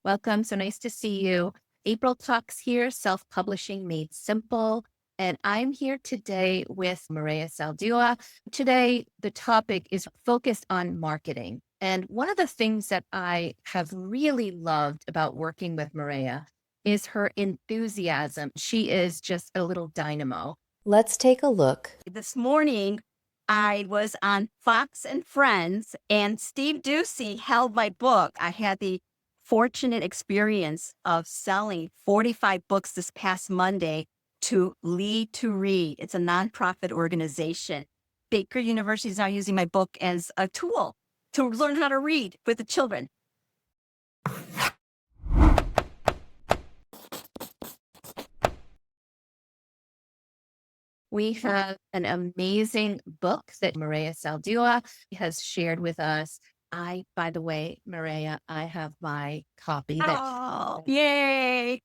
Welcome. So nice to see you. April Cox here, self-publishing made simple. And I'm here today with Mireya Saldua. Today, the topic is focused on marketing. And one of the things that I have really loved about working with Mireya is her enthusiasm. She is just a little dynamo. Let's take a look. This morning, I was on Fox and Friends, and Steve Doocy held my book. I had the fortunate experience of selling 45 books this past Monday to Lead to Read. It's a nonprofit organization. Baker University is now using my book as a tool to learn how to read with the children. We have an amazing book that Mireya Saldua has shared with us. By the way, Mireya, I have my copy that Oh, yay.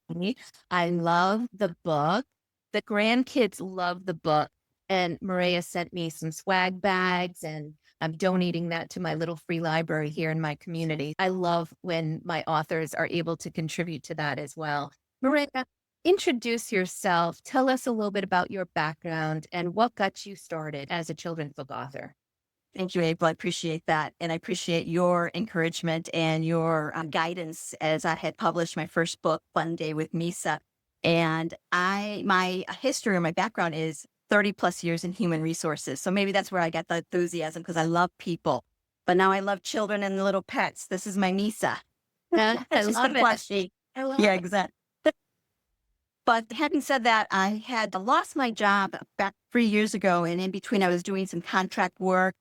I love the book. The grandkids love the book. And Mireya sent me some swag bags, and I'm donating that to my little free library here in my community. I love when my authors are able to contribute to that as well. Mireya, introduce yourself. Tell us a little bit about your background and what got you started as a children's book author. Thank you, April. I appreciate that. And I appreciate your encouragement and your guidance as I had published my first book, Fun Day with Misa. And my history or my background is 30 plus years in human resources. So maybe that's where I got the enthusiasm because I love people. But now I love children and little pets. This is my Misa. I She's love the it. plushie. I love Yeah, it. exactly. But having said that, I had lost my job back 3 years ago. And in between, I was doing some contract work.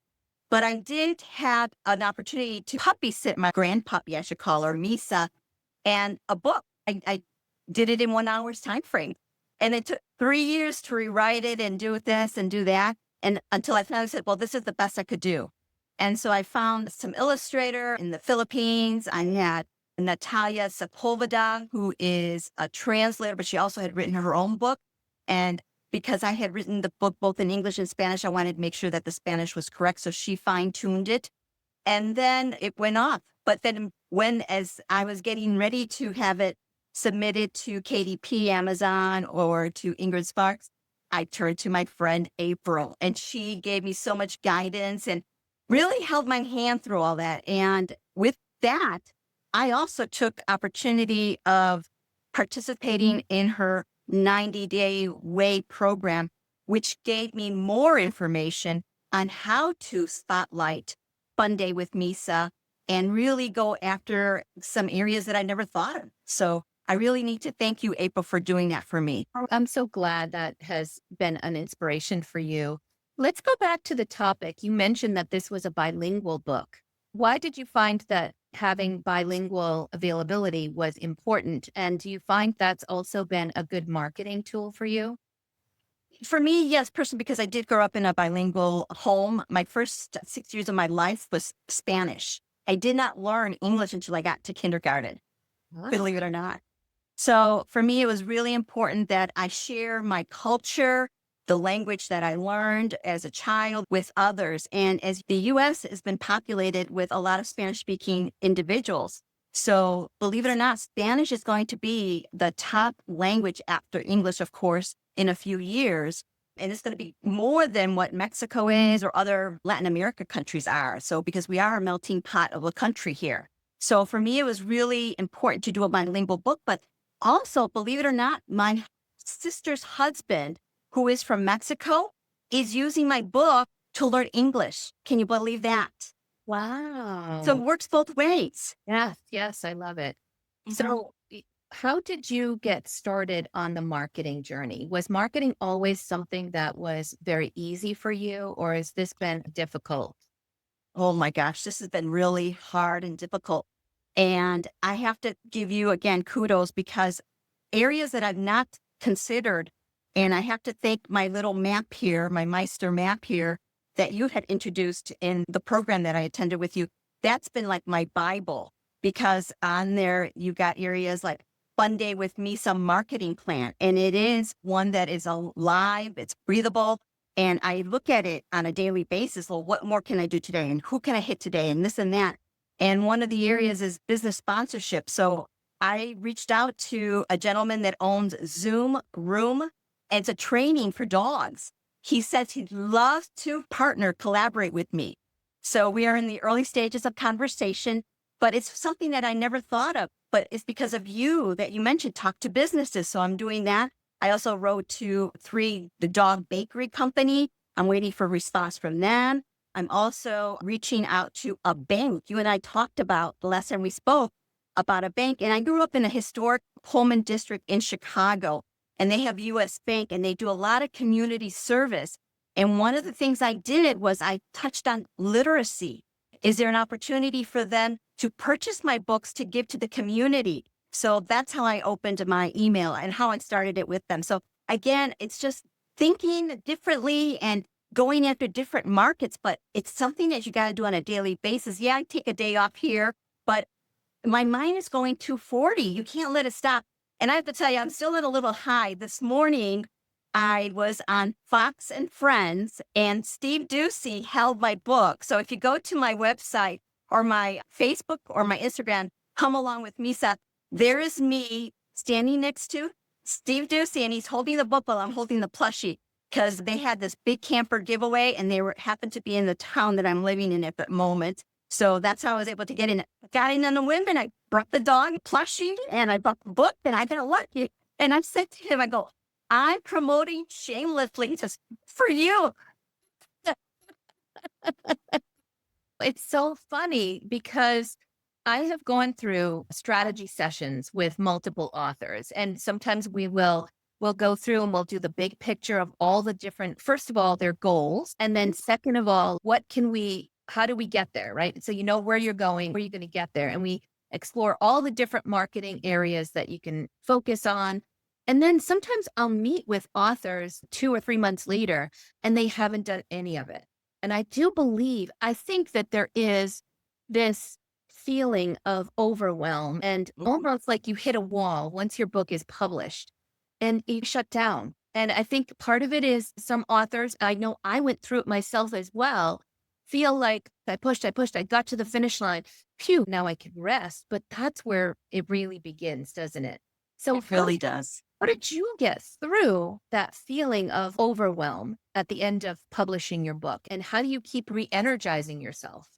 But I did have an opportunity to puppy sit my grandpuppy, I should call her, Misa, and a book. I did it in 1 hour's time frame. And it took 3 years to rewrite it and do this and do that. And until I finally said, well, this is the best I could do. And so I found some Illustrator in the Philippines. I had Natalia Sepulveda, who is a translator, but she also had written her own book. And because I had written the book both in English and Spanish, I wanted to make sure that the Spanish was correct. So she fine-tuned it. And then it went off. But then as I was getting ready to have it submitted to KDP, Amazon, or to Ingrid Sparks, I turned to my friend April, and she gave me so much guidance and really held my hand through all that. And with that, I also took opportunity of participating in her 90-day way program, which gave me more information on how to spotlight Fun Day with Misa and really go after some areas that I never thought of. So I really need to thank you, April, for doing that for me. I'm so glad that has been an inspiration for you. Let's go back to the topic. You mentioned that this was a bilingual book. Why did you find that having bilingual availability was important? And do you find that's also been a good marketing tool for you? For me, yes, personally, because I did grow up in a bilingual home. My first 6 years of my life was Spanish. I did not learn English until I got to kindergarten, believe it or not. So for me, it was really important that I share my culture, the language that I learned as a child with others. And as the US has been populated with a lot of Spanish speaking individuals. So believe it or not, Spanish is going to be the top language after English, of course, in a few years. And it's going to be more than what Mexico is or other Latin America countries are. So because we are a melting pot of a country here. So for me, it was really important to do a bilingual book, but also, believe it or not, my sister's husband, who is from Mexico, is using my book to learn English. Can you believe that? Wow. So it works both ways. Yes, yes, I love it. Mhm. So, how did you get started on the marketing journey? Was marketing always something that was very easy for you, or has this been difficult? Oh my gosh, this has been really hard and difficult. And I have to give you again kudos because areas that I've not considered, and I have to thank my little map here, my Meister map here that you had introduced in the program that I attended with you. That's been like my Bible because on there you got areas like Fun Day with Me, some marketing plan. And it is one that is alive, it's breathable. And I look at it on a daily basis. Well, what more can I do today? And who can I hit today? And this and that. And one of the areas is business sponsorship. So I reached out to a gentleman that owns Zoom Room, and it's a training for dogs. He says he'd love to collaborate with me. So we are in the early stages of conversation, but it's something that I never thought of. But it's because of you that you mentioned, talk to businesses. So I'm doing that. I also wrote to the dog bakery company. I'm waiting for a response from them. I'm also reaching out to a bank. You and I talked about the last time we spoke about a bank. And I grew up in a historic Pullman district in Chicago, and they have US Bank, and they do a lot of community service. And one of the things I did was I touched on literacy. Is there an opportunity for them to purchase my books to give to the community? So that's how I opened my email and how I started it with them. So again, it's just thinking differently and going after different markets, but it's something that you got to do on a daily basis. Yeah, I take a day off here, but my mind is going 240. You can't let it stop. And I have to tell you, I'm still at a little high. This morning, I was on Fox and Friends, and Steve Doocy held my book. So if you go to my website or my Facebook or my Instagram, come along with Misa. There is me standing next to Steve Doocy, and he's holding the book while I'm holding the plushie, because they had this big camper giveaway, and happened to be in the town that I'm living in at the moment. So that's how I was able to get in. I got in on the whim, and I brought the dog plushie, and I brought the book, and I got lucky. And I said to him, I go, I'm promoting shamelessly just for you. It's so funny because I have gone through strategy sessions with multiple authors, and sometimes we'll go through and we'll do the big picture of all the different, first of all, their goals, and then second of all, how do we get there, right? So you know where you're going, where you're going to get there, and we explore all the different marketing areas that you can focus on. And then sometimes I'll meet with authors 2 or 3 months later, and they haven't done any of it. And I think that there is this feeling of overwhelm and almost like you hit a wall once your book is published and you shut down. And I think part of it is some authors, I know I went through it myself as well, feel like I pushed, I got to the finish line. Phew, now I can rest. But that's where it really begins, doesn't it? So It really does. how did you get through that feeling of overwhelm at the end of publishing your book? And how do you keep re-energizing yourself?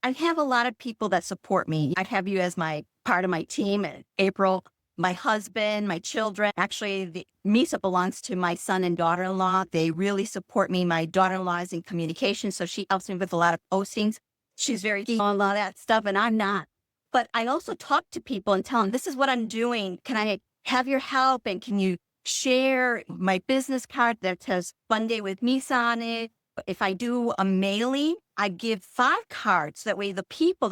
I have a lot of people that support me. I have you as my part of my team, and April, my husband, my children. Actually, the Misa belongs to my son and daughter-in-law. They really support me. My daughter-in-law is in communication, so she helps me with a lot of postings. She's very keen on a lot of that stuff, and I'm not. But I also talk to people and tell them, this is what I'm doing. Can I have your help? And can you share my business card that says Fun Day with Misa on it? If I do a mailing, I give 5 cards. That way the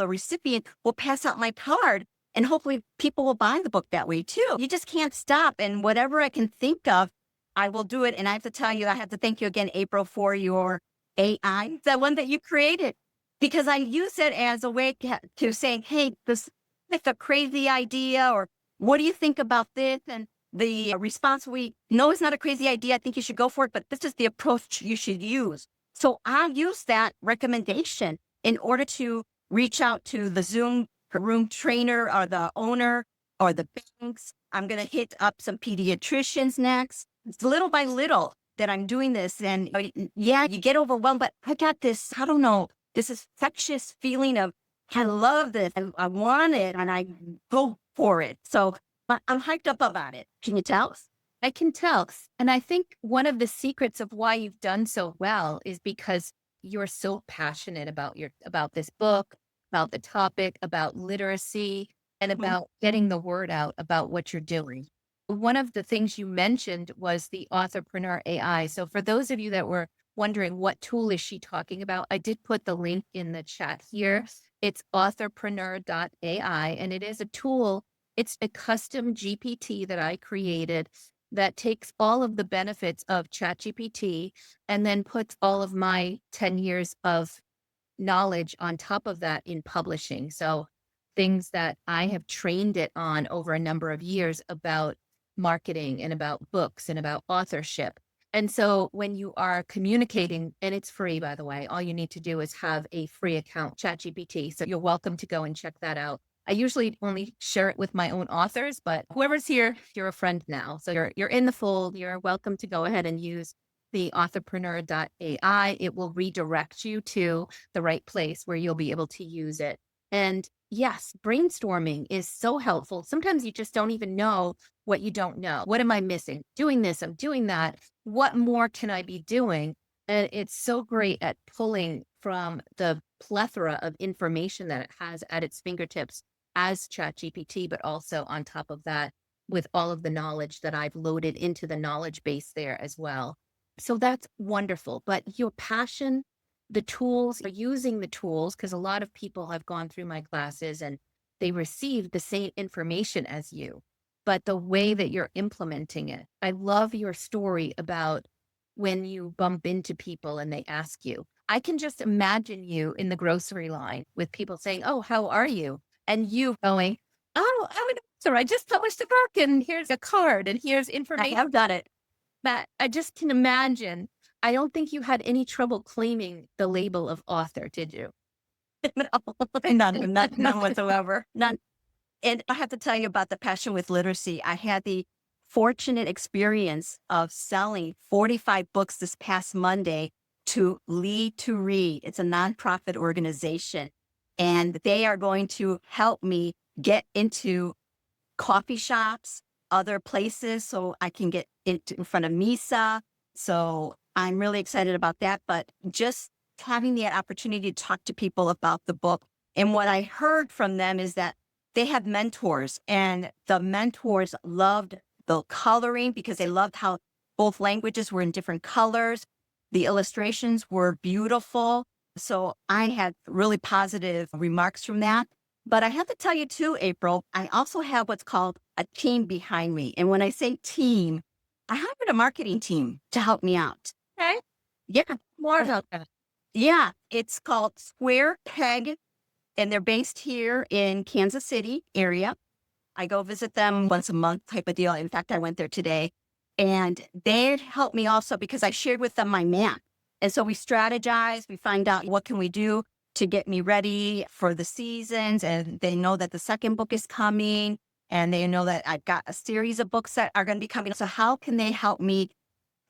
recipient will pass out my card, and hopefully people will buy the book that way too. You just can't stop. And whatever I can think of, I will do it. And I have to tell you, I have to thank you again, April, for your AI, the one that you created, because I use it as a way to say, hey, this is a crazy idea, or what do you think about this? And the response no, it's not a crazy idea. I think you should go for it, but this is the approach you should use. So I'll use that recommendation in order to reach out to the Zoom room trainer or the owner or the banks. I'm going to hit up some pediatricians next. It's little by little that I'm doing this. And yeah, you get overwhelmed, but I got this, I don't know, this infectious feeling of, I love this. I want it, and I go for it. So I'm hyped up about it. Can you tell? I can tell. And I think one of the secrets of why you've done so well is because you're so passionate about this book, about the topic, about literacy, and about getting the word out about what you're doing. One of the things you mentioned was the Authorpreneur AI. So for those of you that were wondering what tool is she talking about, I did put the link in the chat here. It's authorpreneur.ai, and it is a tool. It's a custom GPT that I created that takes all of the benefits of ChatGPT and then puts all of my 10 years of knowledge on top of that in publishing. So things that I have trained it on over a number of years about marketing and about books and about authorship. And so when you are communicating, and it's free, by the way, all you need to do is have a free account, ChatGPT. So you're welcome to go and check that out. I usually only share it with my own authors, but whoever's here, you're a friend now. So you're in the fold. You're welcome to go ahead and use the authorpreneur.ai. It will redirect you to the right place where you'll be able to use it. And yes, brainstorming is so helpful. Sometimes you just don't even know what you don't know. What am I missing? Doing this, I'm doing that. What more can I be doing? And it's so great at pulling from the plethora of information that it has at its fingertips as ChatGPT, but also on top of that, with all of the knowledge that I've loaded into the knowledge base there as well. So that's wonderful. But your passion, the tools, using the tools, because a lot of people have gone through my classes and they received the same information as you, but the way that you're implementing it. I love your story about when you bump into people and they ask you. I can just imagine you in the grocery line with people saying, "Oh, how are you?" And you going, "Oh, I'm an author. I just published a book and here's a card and here's I information." have done it. That I just can imagine. I don't think you had any trouble claiming the label of author, did you? No, none whatsoever. None. And I have to tell you about the passion with literacy. I had the fortunate experience of selling 45 books this past Monday to Lead to Read. It's a nonprofit organization, and they are going to help me get into coffee shops, other places, so I can get in front of Misa. So I'm really excited about that. But just having the opportunity to talk to people about the book. And what I heard from them is that they have mentors, and the mentors loved the coloring because they loved how both languages were in different colors. The illustrations were beautiful. So I had really positive remarks from that. But I have to tell you too, April, I also have what's called a team behind me. And when I say team, I hired a marketing team to help me out. Okay. Yeah. More about that. Yeah. It's called Square Peg, and they're based here in Kansas City area. I go visit them once a month type of deal. In fact, I went there today, and they helped me also because I shared with them my map. And so we strategize, we find out what can we do to get me ready for the seasons. And they know that the second book is coming, and they know that I've got a series of books that are going to be coming. So how can they help me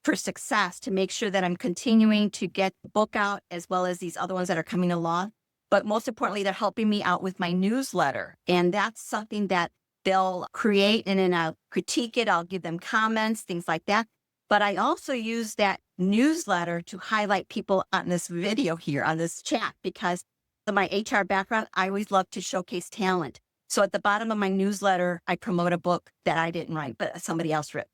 for success to make sure that I'm continuing to get the book out as well as these other ones that are coming along? But most importantly, they're helping me out with my newsletter. And that's something that they'll create, and then I'll critique it. I'll give them comments, things like that. But I also use that newsletter to highlight people on this video here, on this chat, because of my HR background, I always love to showcase talent. So at the bottom of my newsletter, I promote a book that I didn't write, but somebody else wrote.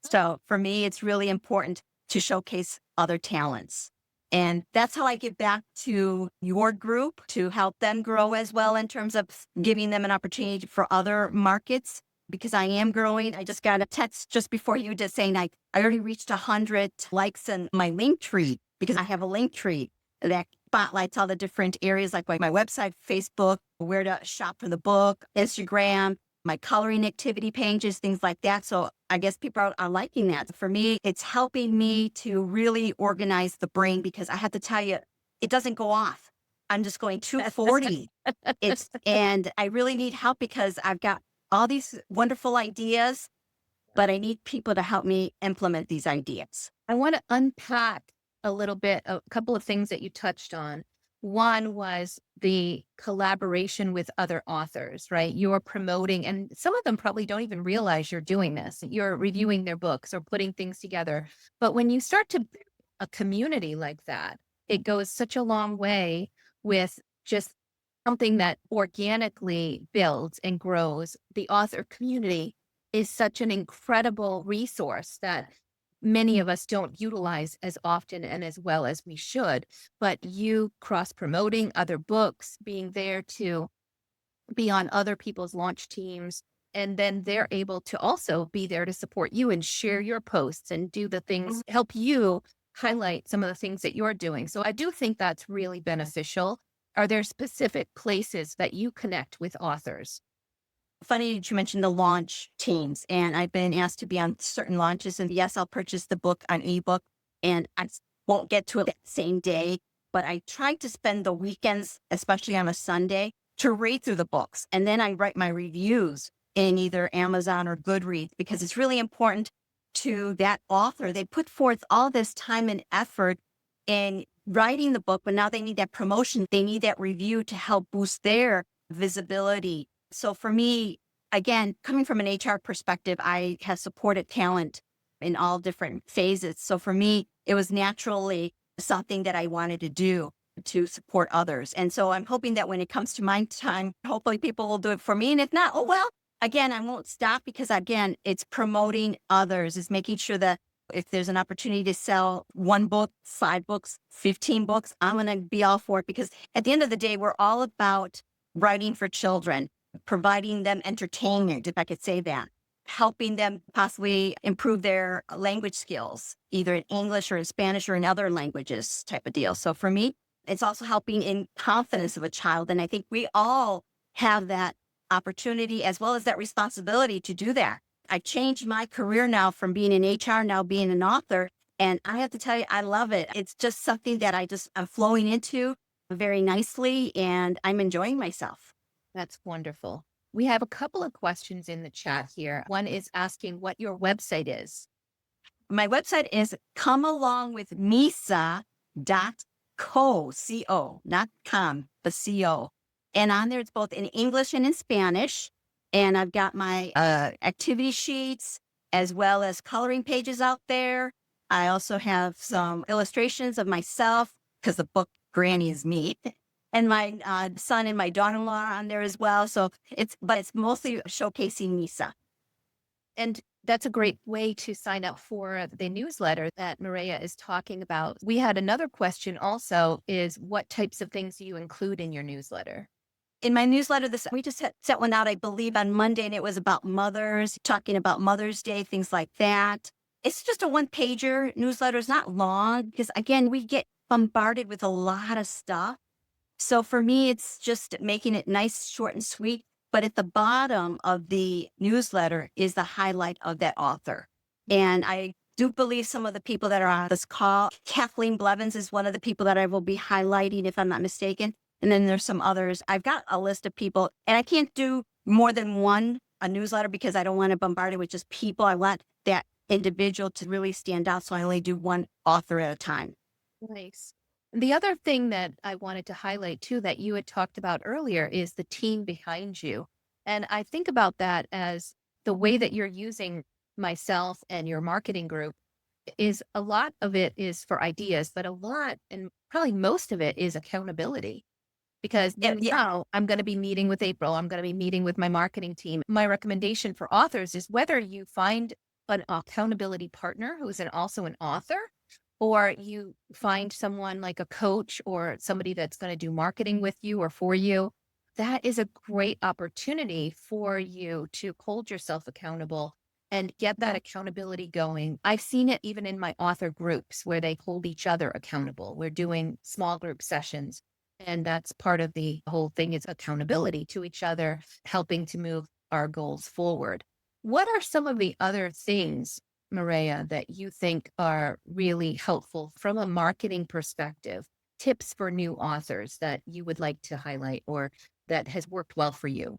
So for me, it's really important to showcase other talents. And that's how I give back to your group to help them grow as well in terms of giving them an opportunity for other markets, because I am growing. I just got a text just before you did saying I already reached 100 likes in my link tree, because I have a link tree that spotlights all the different areas like my website, Facebook, where to shop for the book, Instagram, my coloring activity pages, things like that. So I guess people are liking that. For me, it's helping me to really organize the brain, because I have to tell you, it doesn't go off. I'm just going 240. And I really need help because I've got all these wonderful ideas, but I need people to help me implement these ideas. I want to unpack a little bit, a couple of things that you touched on. One was the collaboration with other authors, right? You're promoting, and some of them probably don't even realize you're doing this. You're reviewing their books or putting things together. But when you start to build a community like that, it goes such a long way with just something that organically builds and grows. The author community is such an incredible resource that many of us don't utilize as often and as well as we should. But you cross promoting other books, being there to be on other people's launch teams, and then they're able to also be there to support you and share your posts and do the things, help you highlight some of the things that you're doing. So I do think that's really beneficial. Are there specific places that you connect with authors? Funny that you mentioned the launch teams, and I've been asked to be on certain launches. And yes, I'll purchase the book on ebook, and won't get to it that same day. But I try to spend the weekends, especially on a Sunday, to read through the books. And then I write my reviews in either Amazon or Goodreads, because it's really important to that author. They put forth all this time and effort in writing the book, but now they need that promotion. They need that review to help boost their visibility. So for me, again, coming from an HR perspective, I have supported talent in all different phases. So for me, it was naturally something that I wanted to do to support others. And so I'm hoping that when it comes to my time, hopefully people will do it for me. And if not, oh, well, again, I won't stop, because again, it's promoting others, is making sure that if there's an opportunity to sell 1 book, 5 books, 15 books, I'm going to be all for it, because at the end of the day, we're all about writing for children, providing them entertainment, if I could say that, helping them possibly improve their language skills, either in English or in Spanish or in other languages type of deal. So for me, it's also helping in confidence of a child. And I think we all have that opportunity as well as that responsibility to do that. I changed my career now from being in HR, now being an author. And I have to tell you, I love it. It's just something that I'm flowing into very nicely, and I'm enjoying myself. That's wonderful. We have a couple of questions in the chat here. One is asking what your website is. My website is comealongwithmisa.co, C-O, not com, but C-O. And on there, it's both in English and in Spanish. And I've got my activity sheets as well as coloring pages out there. I also have some illustrations of myself, because the book Granny is me, and my son and my daughter-in-law on there as well. So it's mostly showcasing Misa. And that's a great way to sign up for the newsletter that Mireya is talking about. We had another question also, is what types of things do you include in your newsletter? In my newsletter, we just set one out, I believe, on Monday, and it was about mothers, talking about Mother's Day, things like that. It's just a 1-pager newsletter. It's not long, because again, we get bombarded with a lot of stuff. So for me, it's just making it nice, short, and sweet. But at the bottom of the newsletter is the highlight of that author. And I do believe some of the people that are on this call, Kathleen Blevins is one of the people that I will be highlighting, if I'm not mistaken. And then there's some others. I've got a list of people, and I can't do more than a newsletter, because I don't want to bombard it with just people. I want that individual to really stand out. So I only do one author at a time. Nice. The other thing that I wanted to highlight too, that you had talked about earlier, is the team behind you. And I think about that as the way that you're using myself and your marketing group is a lot of it is for ideas, but a lot and probably most of it is accountability. Because Yeah. I'm going to be meeting with April. I'm going to be meeting with my marketing team. My recommendation for authors is whether you find an accountability partner who's also an author, or you find someone like a coach or somebody that's going to do marketing with you or for you, that is a great opportunity for you to hold yourself accountable and get that accountability going. I've seen it even in my author groups where they hold each other accountable. We're doing small group sessions. And that's part of the whole thing, is accountability to each other, helping to move our goals forward. What are some of the other things, Mireya, that you think are really helpful from a marketing perspective? Tips for new authors that you would like to highlight or that has worked well for you?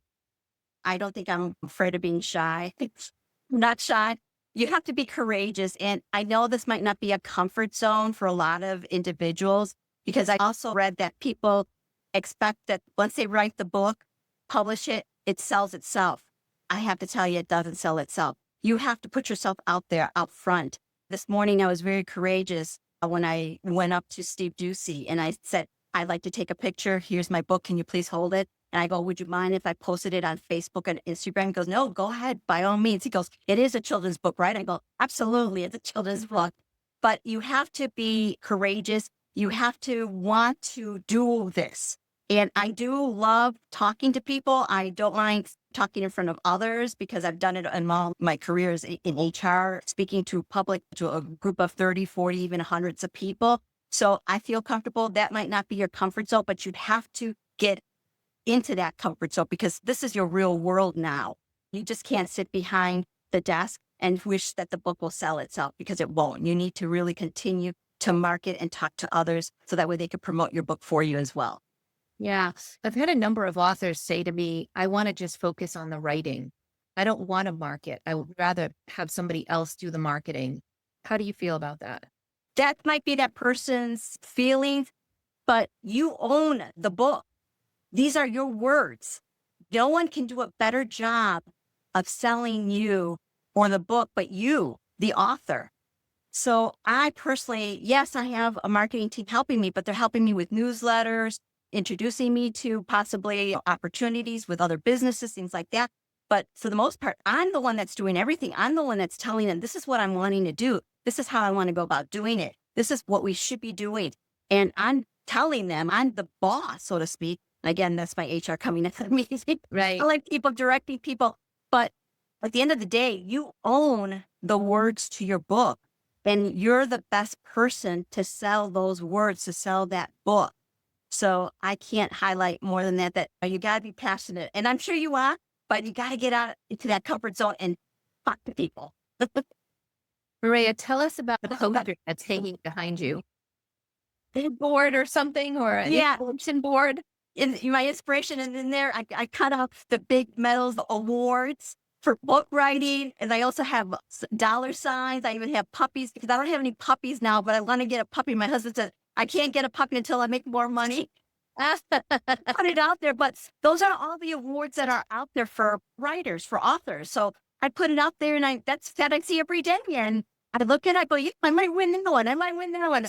I don't think I'm afraid of being shy. I'm not shy. You have to be courageous. And I know this might not be a comfort zone for a lot of individuals, because I also read that people expect that once they write the book, publish it, it sells itself. I have to tell you, it doesn't sell itself. You have to put yourself out there, out front. This morning, I was very courageous when I went up to Steve Doocy and I said, I'd like to take a picture. Here's my book. Can you please hold it? And I go, would you mind if I posted it on Facebook and Instagram? He goes, no, go ahead, by all means. He goes, it is a children's book, right? I go, absolutely, it's a children's book. But you have to be courageous. You have to want to do this. And I do love talking to people. I don't mind talking in front of others, because I've done it in all my careers in HR, speaking to a group of 30, 40, even hundreds of people. So I feel comfortable. That might not be your comfort zone, but you'd have to get into that comfort zone, because this is your real world now. You just can't sit behind the desk and wish that the book will sell itself, because it won't. You need to really continue to market and talk to others so that way they can promote your book for you as well. Yeah. I've had a number of authors say to me, I want to just focus on the writing. I don't want to market. I would rather have somebody else do the marketing. How do you feel about that? That might be that person's feelings, but you own the book. These are your words. No one can do a better job of selling you or the book, but you, the author. So I personally, yes, I have a marketing team helping me, but they're helping me with newsletters, introducing me to possibly opportunities with other businesses, things like that. But for the most part, I'm the one that's doing everything. I'm the one that's telling them, this is what I'm wanting to do. This is how I want to go about doing it. This is what we should be doing. And I'm telling them I'm the boss, so to speak. Again, that's my HR coming at the meeting. Right. Telling people, directing people. But at the end of the day, you own the words to your book. And you're the best person to sell those words, to sell that book. So I can't highlight more than that, that you got to be passionate. And I'm sure you are, but you got to get out into that comfort zone and talk to people. Maria, tell us about the poster that's hanging behind you. A board or something, or an Yeah. bulletin board? In my inspiration, and in there, I cut out the big medals, the awards for book writing. And I also have dollar signs. I even have puppies because I don't have any puppies now, but I want to get a puppy. My husband said, I can't get a puppy until I make more money. Put it out there. But those are all the awards that are out there for writers, for authors. So I put it out there, and that's that I see every day. And I look at it, I go, yeah, I might win that one. I might win that one.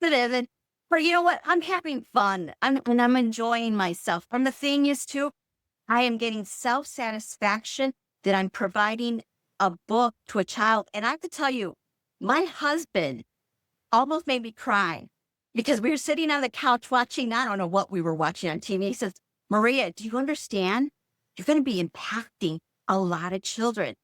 And but you know what? I'm having fun. I'm enjoying myself. And the thing is too, I am getting self-satisfaction that I'm providing a book to a child. And I have to tell you, my husband almost made me cry because we were sitting on the couch watching, I don't know what we were watching on TV. He says, Maria, do you understand? You're going to be impacting a lot of children.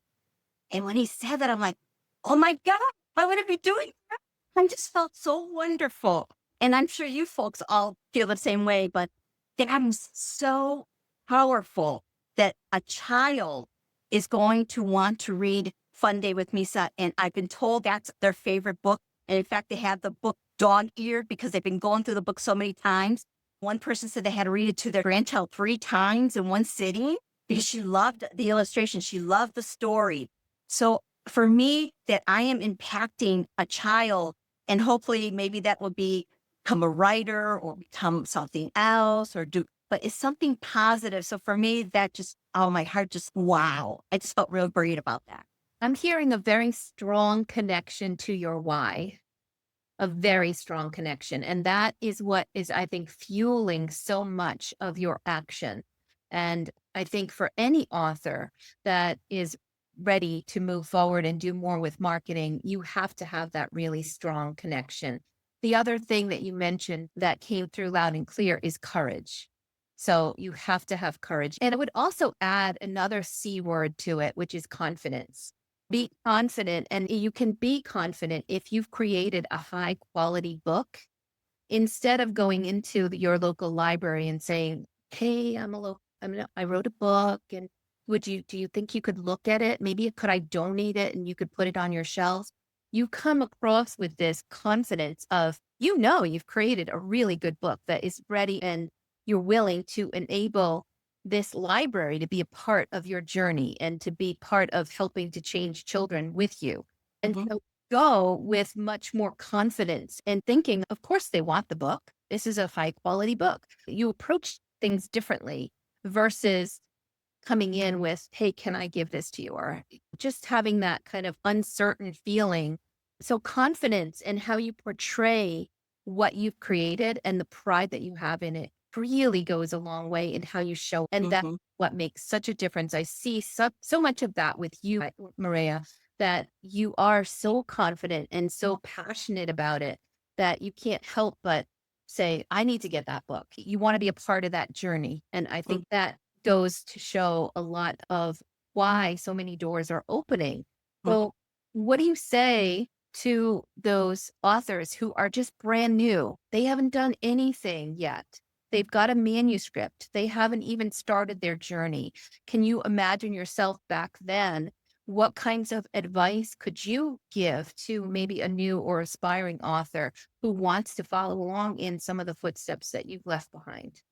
And when he said that, I'm like, oh my God, I want to be doing that. I just felt so wonderful. And I'm sure you folks all feel the same way, but that I'm so powerful that a child is going to want to read Fun Day with Misa. And I've been told that's their favorite book. And in fact, they have the book dog-eared because they've been going through the book so many times. One person said they had to read it to their grandchild 3 times in one sitting because she loved the illustration. She loved the story. So for me, that I am impacting a child, and hopefully maybe that will become a writer or become something else or do, but it's something positive. So for me, that just, oh, my heart just, wow. I just felt real great about that. I'm hearing a very strong connection to your why, a very strong connection. And that is what is, I think, fueling so much of your action. And I think for any author that is ready to move forward and do more with marketing, you have to have that really strong connection. The other thing that you mentioned that came through loud and clear is courage. So you have to have courage. And I would also add another C word to it, which is confidence. Be confident, and you can be confident if you've created a high quality book instead of going into your local library and saying, "Hey, I wrote a book, and do you think you could look at it? Maybe could I donate it and you could put it on your shelves?" You come across with this confidence of, you've created a really good book that is ready, and you're willing to enable this library to be a part of your journey and to be part of helping to change children with you. And Mhm. so go with much more confidence and thinking, of course, they want the book. This is a high quality book. You approach things differently versus coming in with, hey, can I give this to you? Or just having that kind of uncertain feeling. So confidence in how you portray what you've created and the pride that you have in it really goes a long way in how you show. And that's Mhm. what makes such a difference. I see so much of that with you, Maria, that you are so confident and so passionate about it that you can't help but say, I need to get that book. You want to be a part of that journey. And I think that goes to show a lot of why so many doors are opening. Mhm. So, what do you say to those authors who are just brand new? They haven't done anything yet. They've got a manuscript. They haven't even started their journey. Can you imagine yourself back then what kinds of advice could you give to maybe a new or aspiring author who wants to follow along in some of the footsteps that you've left behind?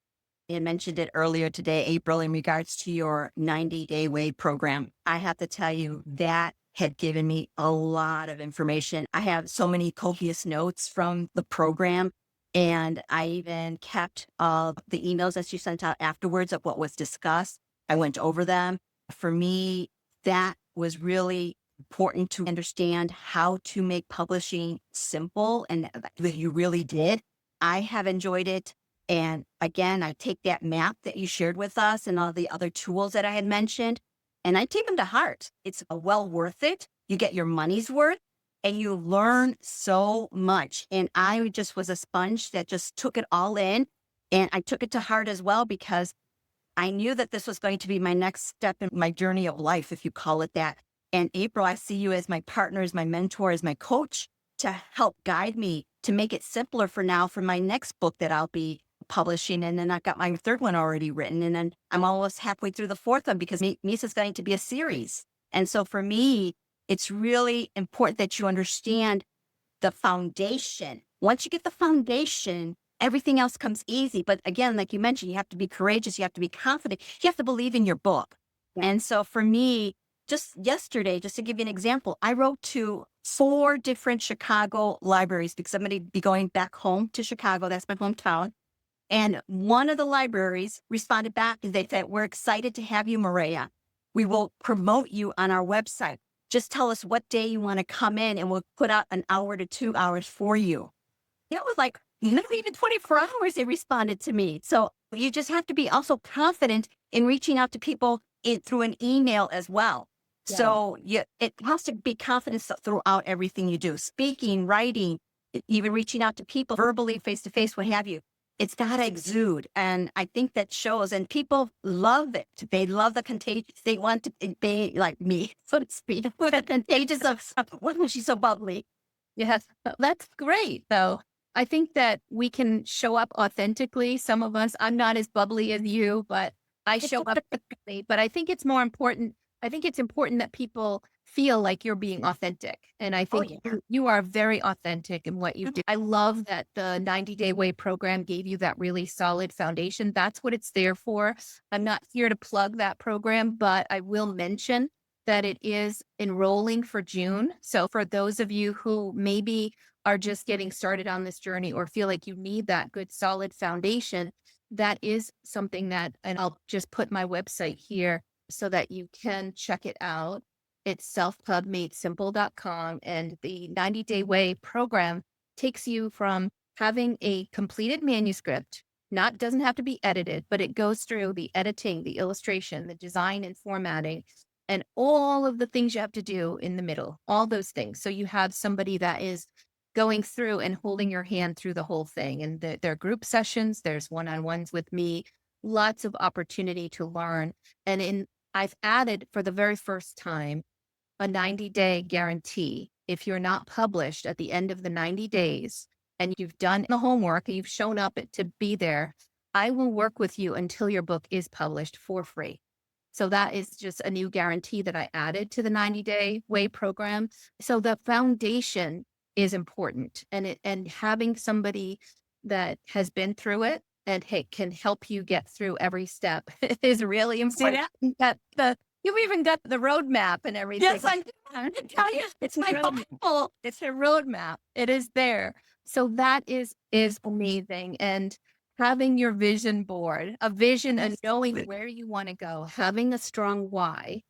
I mentioned it earlier today, April, in regards to your 90-day way program. I have to tell you that had given me a lot of information. I have so many copious notes from the program, and I even kept the emails that you sent out afterwards of what was discussed. I went over them. For me, that was really important to understand how to make publishing simple, and that you really did. I have enjoyed it. And again, I take that map that you shared with us and all the other tools that I had mentioned, and I take them to heart. It's well worth it. You get your money's worth and you learn so much. And I just was a sponge that just took it all in. And I took it to heart as well because I knew that this was going to be my next step in my journey of life, if you call it that. And April, I see you as my partner, as my mentor, as my coach to help guide me to make it simpler for now for my next book that I'll be publishing. And then I've got my third one already written. And then I'm almost halfway through the fourth one because Misa is going to be a series. And so for me, it's really important that you understand the foundation. Once you get the foundation, everything else comes easy. But again, like you mentioned, you have to be courageous. You have to be confident. You have to believe in your book. And so for me, just yesterday, just to give you an example, I wrote to 4 different Chicago libraries because I'm going to be going back home to Chicago. That's my hometown. And one of the libraries responded back and they said, "We're excited to have you, Mireya. We will promote you on our website. Just tell us what day you want to come in and we'll put out an hour to 2 hours for you." It was like not even 24 hours they responded to me. So you just have to be also confident in reaching out to people through an email as well. Yeah. So it has to be confidence throughout everything you do, speaking, writing, even reaching out to people verbally, face to face, what have you. It's got to exude. And I think that shows, and people love it. They love the contagious. They want to be like me, so to speak, with the contagious of, wasn't she so bubbly? Yes, that's great, though. I think that we can show up authentically. Some of us, I'm not as bubbly as you, but I show up authentically. But I think it's more important. I think it's important that people feel like you're being authentic. And I Oh, think yeah. you are very authentic in what you do. I love that the 90-day way program gave you that really solid foundation. That's what it's there for. I'm not here to plug that program, but I will mention that it is enrolling for June. So for those of you who maybe are just getting started on this journey or feel like you need that good solid foundation, that is something that, and I'll just put my website here so that you can check it out. It's selfpubmadesimple.com, and the 90-day way program takes you from having a completed manuscript, not doesn't have to be edited, but it goes through the editing, the illustration, the design and formatting, and all of the things you have to do in the middle, all those things. So you have somebody that is going through and holding your hand through the whole thing. And there are group sessions, there's one-on-ones with me, lots of opportunity to learn. I've added for the very first time a 90-day guarantee. If you're not published at the end of the 90 days and you've done the homework and you've shown up to be there, I will work with you until your book is published for free. So that is just a new guarantee that I added to the 90-day way program. So the foundation is important, and having somebody that has been through it and can help you get through every step is really important. See that? You've even got the roadmap and everything. Yes, I do. I tell you, it's my Bible. It's a roadmap. It is there. So that is amazing. And having your vision board, a vision and knowing where you want to go, having a strong why,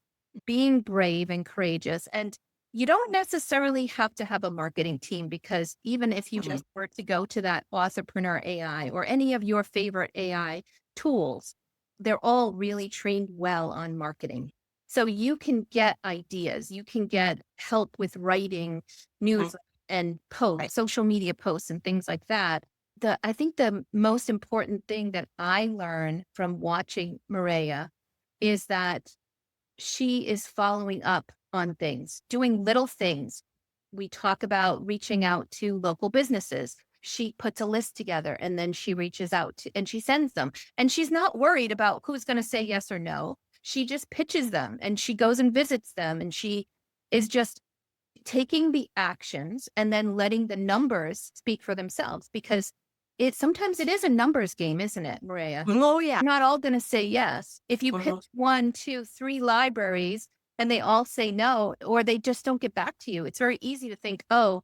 being brave and courageous. And you don't necessarily have to have a marketing team, because even if you just were to go to that Authorpreneur AI or any of your favorite AI tools, they're all really trained well on marketing. So you can get ideas, you can get help with writing news and posts, social media posts and things like that. I think the most important thing that I learned from watching Mireya is that she is following up on things, doing little things. We talk about reaching out to local businesses. She puts a list together and then she reaches out to, and she sends them. And she's not worried about who's going to say yes or no. she just pitches them and she goes and visits them and she is just taking the actions and then letting the numbers speak for themselves because sometimes it is a numbers game, isn't it, Maria? Oh, yeah. Not all going to say yes. If you pitch one, two, three libraries and they all say no, or they just don't get back to you, it's very easy to think, oh,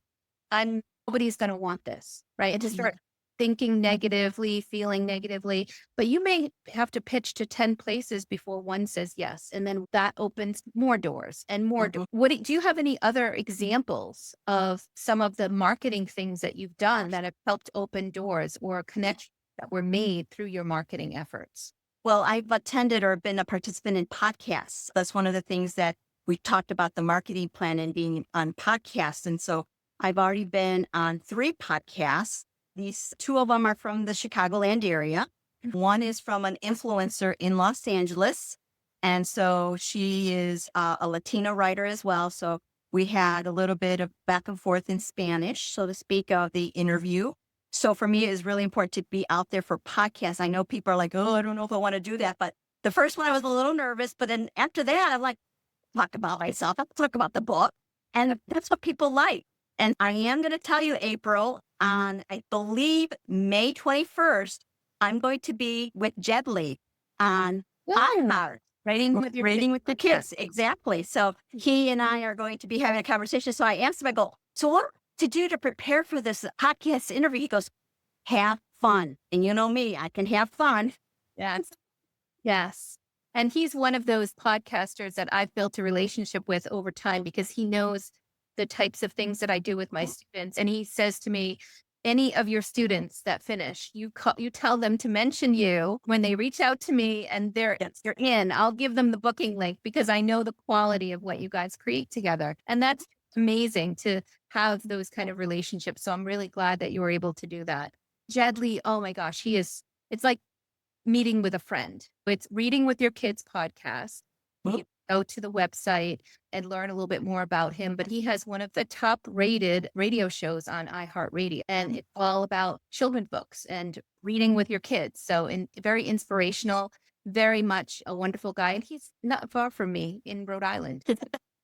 nobody's going to want this, right? And to start thinking negatively, feeling negatively, but you may have to pitch to 10 places before one says yes. And then that opens more doors and more. Do you have any other examples of some of the marketing things that you've done that have helped open doors or connections that were made through your marketing efforts? Well, I've attended or been a participant in podcasts. That's one of the things that we talked about, the marketing plan and being on podcasts. And so I've already been on 3 podcasts. These 2 of them are from the Chicagoland area. One is from an influencer in Los Angeles. And so she is a Latina writer as well. So we had a little bit of back and forth in Spanish, so to speak, of the interview. So for me, it's really important to be out there for podcasts. I know people are like, oh, I don't know if I want to do that. But the first one, I was a little nervous. But then after that, I'm like, talk about myself. I'll talk about the book. And that's what people like. And I am going to tell you, April, on, I believe, May 21st, I'm going to be with Jedley on iHeart. Rating with your Rating with the kids. Exactly. So he and I are going to be having a conversation. So I asked him, I go, so what to do to prepare for this podcast interview? He goes, have fun. And you know me, I can have fun. Yes. Yes. And he's one of those podcasters that I've built a relationship with over time because he knows the types of things that I do with my students. And he says to me, any of your students that finish, you tell them to mention you when they reach out to me and they're in. I'll give them the booking link because I know the quality of what you guys create together. And that's amazing to have those kind of relationships. So I'm really glad that you were able to do that. Jedley, oh my gosh, it's like meeting with a friend. It's Reading with Your Kids podcast. You go to the website and learn a little bit more about him, but he has one of the top rated radio shows on iHeartRadio, and it's all about children's books and reading with your kids. So very inspirational, very much a wonderful guy. And he's not far from me in Rhode Island.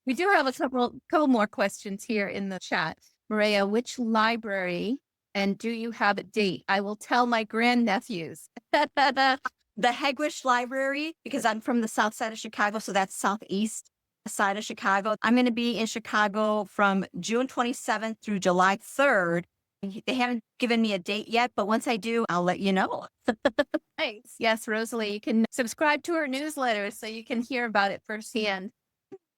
We do have a couple more questions here in the chat. Mireya, which library and do you have a date? I will tell my grandnephews. The Hegwish Library, because I'm from the south side of Chicago, so that's southeast side of Chicago. I'm going to be in Chicago from June 27th through July 3rd. They haven't given me a date yet, but once I do, I'll let you know. Thanks. Yes, Rosalie, you can subscribe to her newsletter so you can hear about it firsthand.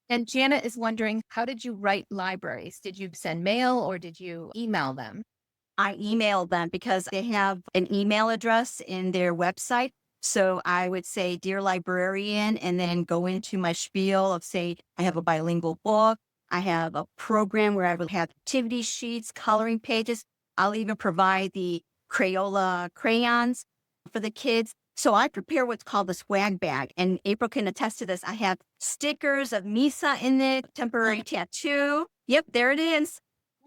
And Janet is wondering, how did you write libraries? Did you send mail or did you email them? I emailed them because they have an email address in their website. So I would say, dear librarian, and then go into my spiel of say, I have a bilingual book. I have a program where I will have activity sheets, coloring pages. I'll even provide the Crayola crayons for the kids. So I prepare what's called the swag bag. And April can attest to this. I have stickers of Misa in it, temporary tattoo. Yep, there it is.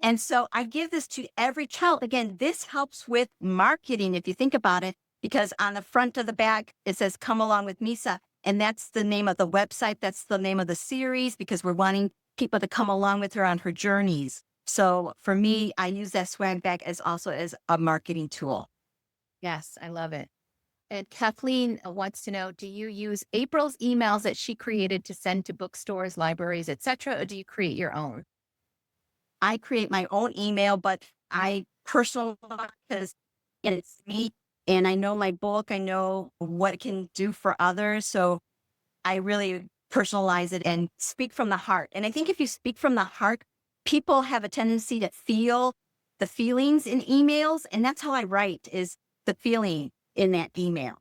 And so I give this to every child. Again, this helps with marketing, if you think about it, because on the front of the bag, it says, come along with Misa. And that's the name of the website. That's the name of the series, because we're wanting people to come along with her on her journeys. So for me, I use that swag bag as a marketing tool. Yes, I love it. And Kathleen wants to know, do you use April's emails that she created to send to bookstores, libraries, etc., or do you create your own? I create my own email, but I personalize because it's me and I know my book. I know what it can do for others. So I really personalize it and speak from the heart. And I think if you speak from the heart, people have a tendency to feel the feelings in emails. And that's how I write, is the feeling in that email.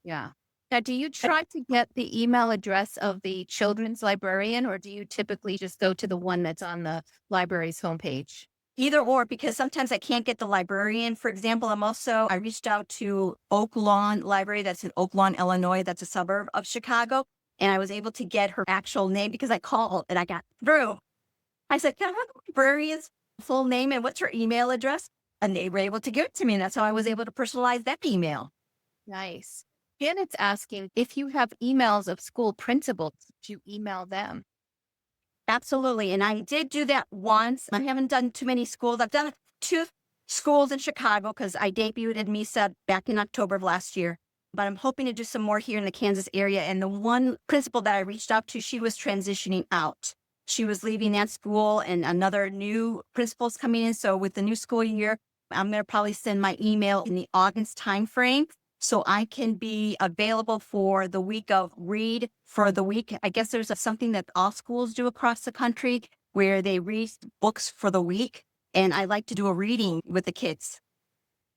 Yeah. Now, do you try to get the email address of the children's librarian, or do you typically just go to the one that's on the library's homepage? Either or, because sometimes I can't get the librarian. For example, I reached out to Oak Lawn Library, that's in Oak Lawn, Illinois. That's a suburb of Chicago. And I was able to get her actual name because I called and I got through. I said, can I have the librarian's full name and what's her email address? And they were able to give it to me. And that's how I was able to personalize that email. Nice. And it's asking if you have emails of school principals, to email them. Absolutely. And I did do that once. I haven't done too many schools. I've done two schools in Chicago because I debuted in Misa back in October of last year. But I'm hoping to do some more here in the Kansas area. And the one principal that I reached out to, she was transitioning out. She was leaving that school and another new principal's coming in. So with the new school year, I'm going to probably send my email in the August timeframe so I can be available for the week of read for the week. I guess there's something that all schools do across the country where they read books for the week. And I like to do a reading with the kids.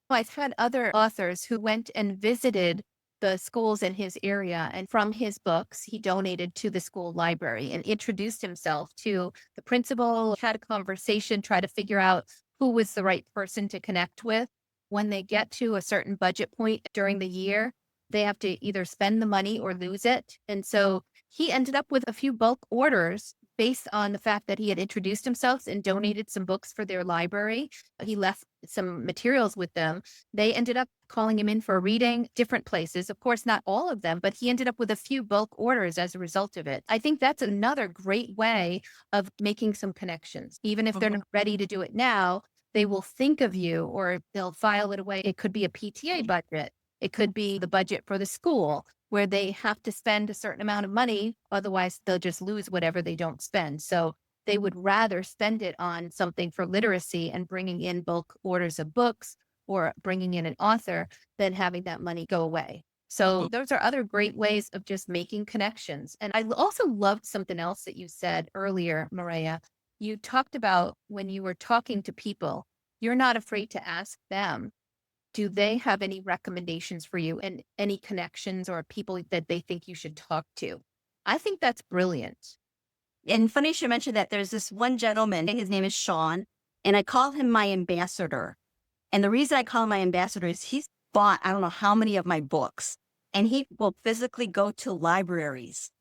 I've had other authors who went and visited the schools in his area, and from his books, he donated to the school library and introduced himself to the principal, had a conversation, try to figure out who was the right person to connect with. When they get to a certain budget point during the year, they have to either spend the money or lose it. And so he ended up with a few bulk orders based on the fact that he had introduced himself and donated some books for their library. He left some materials with them. They ended up calling him in for a reading, different places. Of course, not all of them, but he ended up with a few bulk orders as a result of it. I think that's another great way of making some connections. Even if they're not ready to do it now, they will think of you or they'll file it away. It could be a PTA budget. It could be the budget for the school where they have to spend a certain amount of money. Otherwise, they'll just lose whatever they don't spend. So they would rather spend it on something for literacy and bringing in bulk orders of books or bringing in an author than having that money go away. So those are other great ways of just making connections. And I also loved something else that you said earlier, Mireya. You talked about when you were talking to people, you're not afraid to ask them, do they have any recommendations for you and any connections or people that they think you should talk to? I think that's brilliant. And funny you should mention that there's this one gentleman, his name is Sean, and I call him my ambassador. And the reason I call him my ambassador is he's bought, I don't know how many of my books, and he will physically go to libraries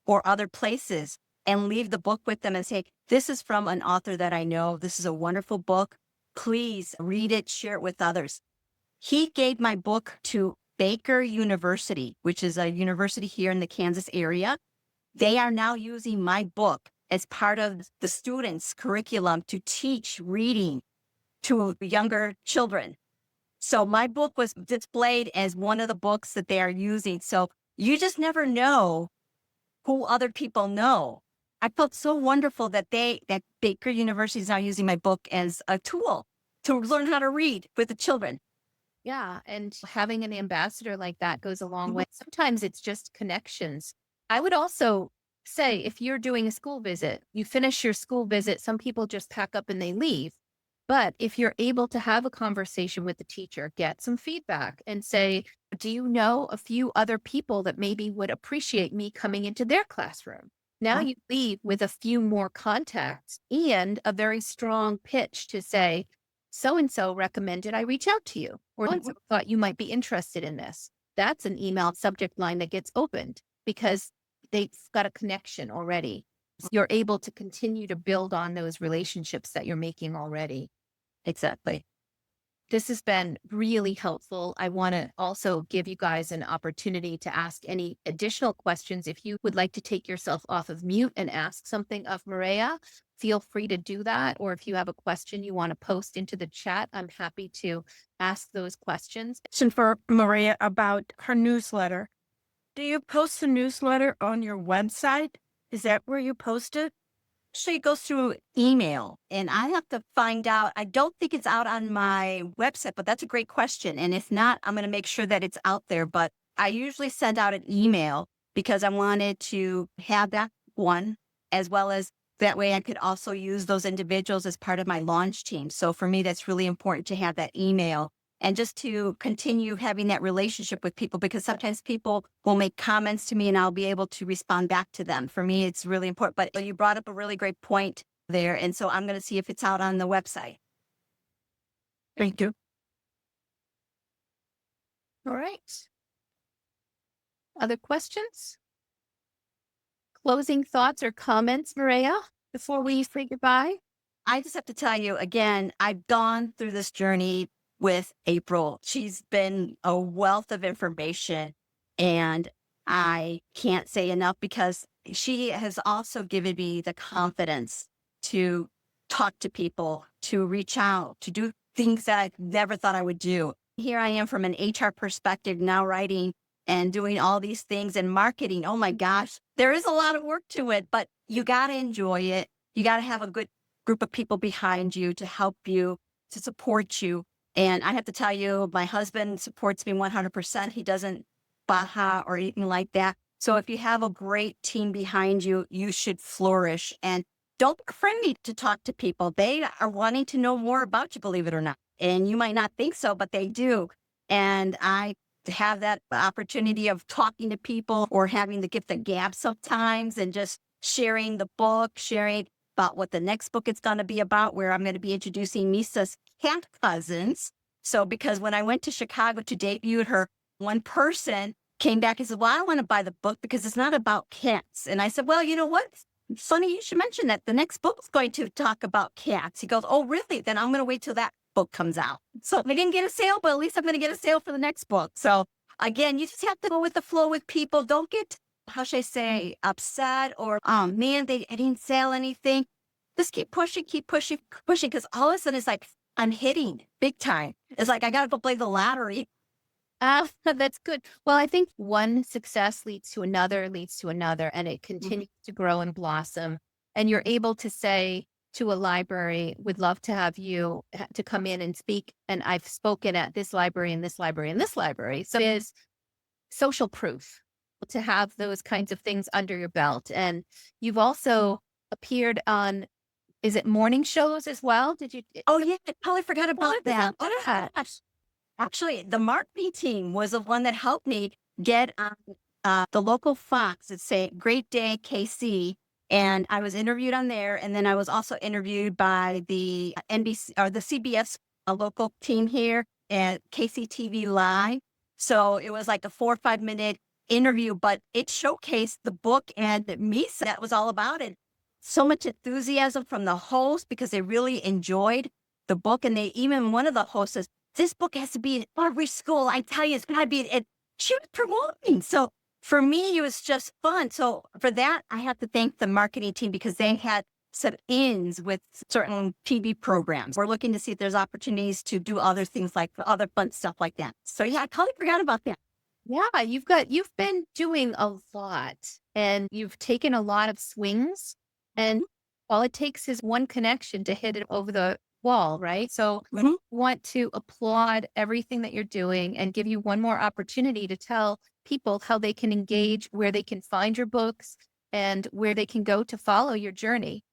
or other places and leave the book with them and say, this is from an author that I know. This is a wonderful book. Please read it, share it with others. He gave my book to Baker University, which is a university here in the Kansas area. They are now using my book as part of the students' curriculum to teach reading to younger children. So my book was displayed as one of the books that they are using. So you just never know who other people know. I felt so wonderful that that Baker University is now using my book as a tool to learn how to read with the children. Yeah. And having an ambassador like that goes a long way. Sometimes it's just connections. I would also say if you're doing a school visit, you finish your school visit, some people just pack up and they leave. But if you're able to have a conversation with the teacher, get some feedback and say, do you know a few other people that maybe would appreciate me coming into their classroom? Now you leave with a few more contacts and a very strong pitch to say, so and so recommended I reach out to you, or so and so thought you might be interested in this. That's an email subject line that gets opened because they've got a connection already. You're able to continue to build on those relationships that you're making already. Exactly. This has been really helpful. I want to also give you guys an opportunity to ask any additional questions. If you would like to take yourself off of mute and ask something of Mireya, feel free to do that. Or if you have a question you want to post into the chat, I'm happy to ask those questions. Question for Mireya about her newsletter. Do you post the newsletter on your website? Is that where you post it? Actually, it goes through email, and I have to find out. I don't think it's out on my website, but that's a great question. And if not, I'm going to make sure that it's out there. But I usually send out an email because I wanted to have that one, as well as that way I could also use those individuals as part of my launch team. So for me, that's really important to have that email and just to continue having that relationship with people, because sometimes people will make comments to me and I'll be able to respond back to them. For me, it's really important. But you brought up a really great point there. And so I'm going to see if it's out on the website. Thank you. All right. Other questions? Closing thoughts or comments, Mireya, before we say goodbye? I just have to tell you again, I've gone through this journey with April. She's been a wealth of information. And I can't say enough because she has also given me the confidence to talk to people, to reach out, to do things that I never thought I would do. Here I am from an HR perspective now writing and doing all these things and marketing. Oh my gosh, there is a lot of work to it, but you got to enjoy it. You got to have a good group of people behind you to help you, to support you. And I have to tell you, my husband supports me 100%. He doesn't baha or anything like that. So if you have a great team behind you, you should flourish. And don't be afraid to talk to people. They are wanting to know more about you, believe it or not. And you might not think so, but they do. And I have that opportunity of talking to people or having the gift of gab sometimes and just sharing the book, sharing about what the next book is going to be about, where I'm going to be introducing Misa's cat cousins. So because when I went to Chicago to debut her, one person came back and said, well, I want to buy the book because it's not about cats. And I said, well, you know what? It's funny you should mention that. The next book is going to talk about cats. He goes, oh, really? Then I'm going to wait till that book comes out. So I didn't get a sale, but at least I'm going to get a sale for the next book. So again, you just have to go with the flow with people. Don't get, how should I say, upset or, oh man, I didn't sell anything. Just keep pushing, pushing. Because all of a sudden it's like, I'm hitting big time. It's like, I got to go play the lottery. That's good. Well, I think one success leads to another, and it continues to grow and blossom. And you're able to say to a library, we'd love to have you to come in and speak. And I've spoken at this library and this library and this library. So it is social proof to have those kinds of things under your belt. And you've also appeared on, is it morning shows as well? Did you? Oh, yeah. I totally forgot about that. Oh, Oh, gosh. Actually, the marketing team was the one that helped me get on the local Fox. It's a Great Day KC. And I was interviewed on there. And then I was also interviewed by the NBC or the CBS local team here at KCTV Live. So it was like a 4 or 5 minute interview, but it showcased the book and Misa. That was all about it. So much enthusiasm from the host because they really enjoyed the book. And they even one of the hosts says, this book has to be in every school. I tell you, it's got to be. And she was promoting. So for me, it was just fun. So for that, I have to thank the marketing team because they had some ins with certain TV programs. We're looking to see if there's opportunities to do other things like other fun stuff like that. So yeah, I totally forgot about that. Yeah, you've been doing a lot and you've taken a lot of swings, and all it takes is one connection to hit it over the wall, right? So want to applaud everything that you're doing and give you one more opportunity to tell people how they can engage, where they can find your books and where they can go to follow your journey.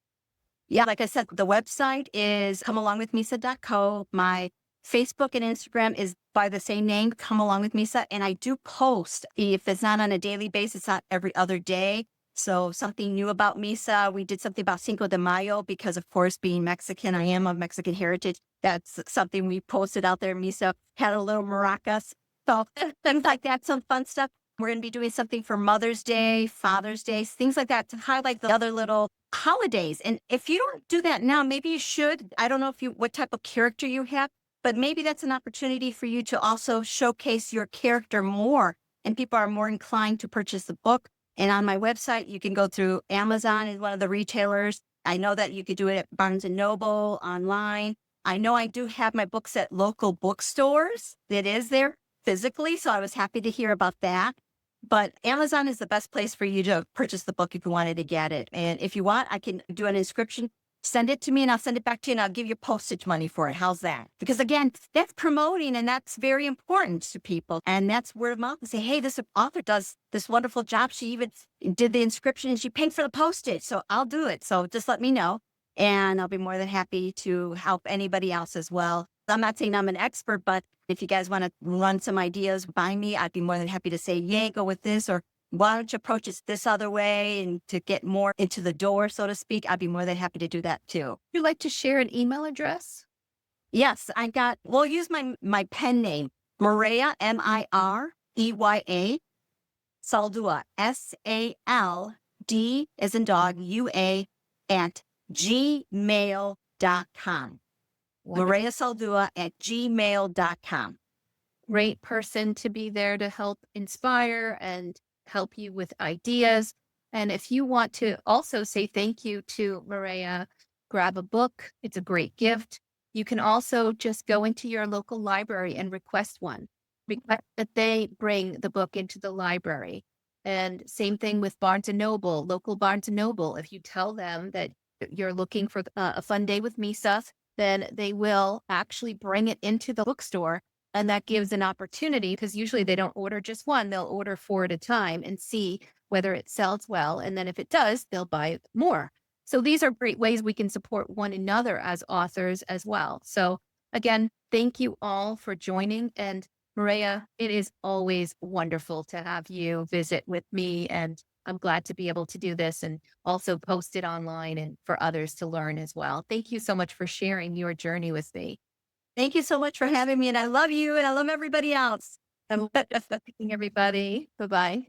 Yeah, like I said, the website is comealongwithmisa.co. My Facebook and Instagram is by the same name, Come Along with Misa. And I do post, if it's not on a daily basis, it's not every other day. So something new about Misa, we did something about Cinco de Mayo because, of course, being Mexican, I am of Mexican heritage. That's something we posted out there. Misa had a little maracas. So things like that, some fun stuff. We're going to be doing something for Mother's Day, Father's Day, things like that to highlight the other little holidays. And if you don't do that now, maybe you should. I don't know what type of character you have, but maybe that's an opportunity for you to also showcase your character more. And people are more inclined to purchase the book. And on my website, you can go through Amazon is one of the retailers. I know that you could do it at Barnes & Noble, online. I know I do have my books at local bookstores. It is there physically, so I was happy to hear about that. But Amazon is the best place for you to purchase the book if you wanted to get it. And if you want, I can do an inscription. Send it to me and I'll send it back to you and I'll give you postage money for it. How's that? Because again, that's promoting and that's very important to people. And that's word of mouth and say, hey, this author does this wonderful job. She even did the inscription and she paid for the postage. So I'll do it. So just let me know and I'll be more than happy to help anybody else as well. I'm not saying I'm an expert, but if you guys want to run some ideas by me, I'd be more than happy to say, yay, go with this, or why don't you approach it this other way and to get more into the door, so to speak, I'd be more than happy to do that too. Would you like to share an email address? Yes, we'll use my pen name, Mireya, Mireya, Saldua, SALD as in dog, UA at gmail.com. Mireya Saldua at gmail.com. great person to be there to help inspire and help you with ideas. And if you want to also say thank you to Mireya, grab a book. It's a great gift. You can also just go into your local library and request one. Request that they bring the book into the library. And same thing with Barnes and Noble, local Barnes and Noble. If you tell them that you're looking for a fun day with Misa, then they will actually bring it into the bookstore. And that gives an opportunity because usually they don't order just one, they'll order four at a time and see whether it sells well. And then if it does, they'll buy more. So these are great ways we can support one another as authors as well. So again, thank you all for joining. And Mireya, it is always wonderful to have you visit with me. And I'm glad to be able to do this and also post it online and for others to learn as well. Thank you so much for sharing your journey with me. Thank you so much for having me. And I love you and I love everybody else. Everybody. Bye bye.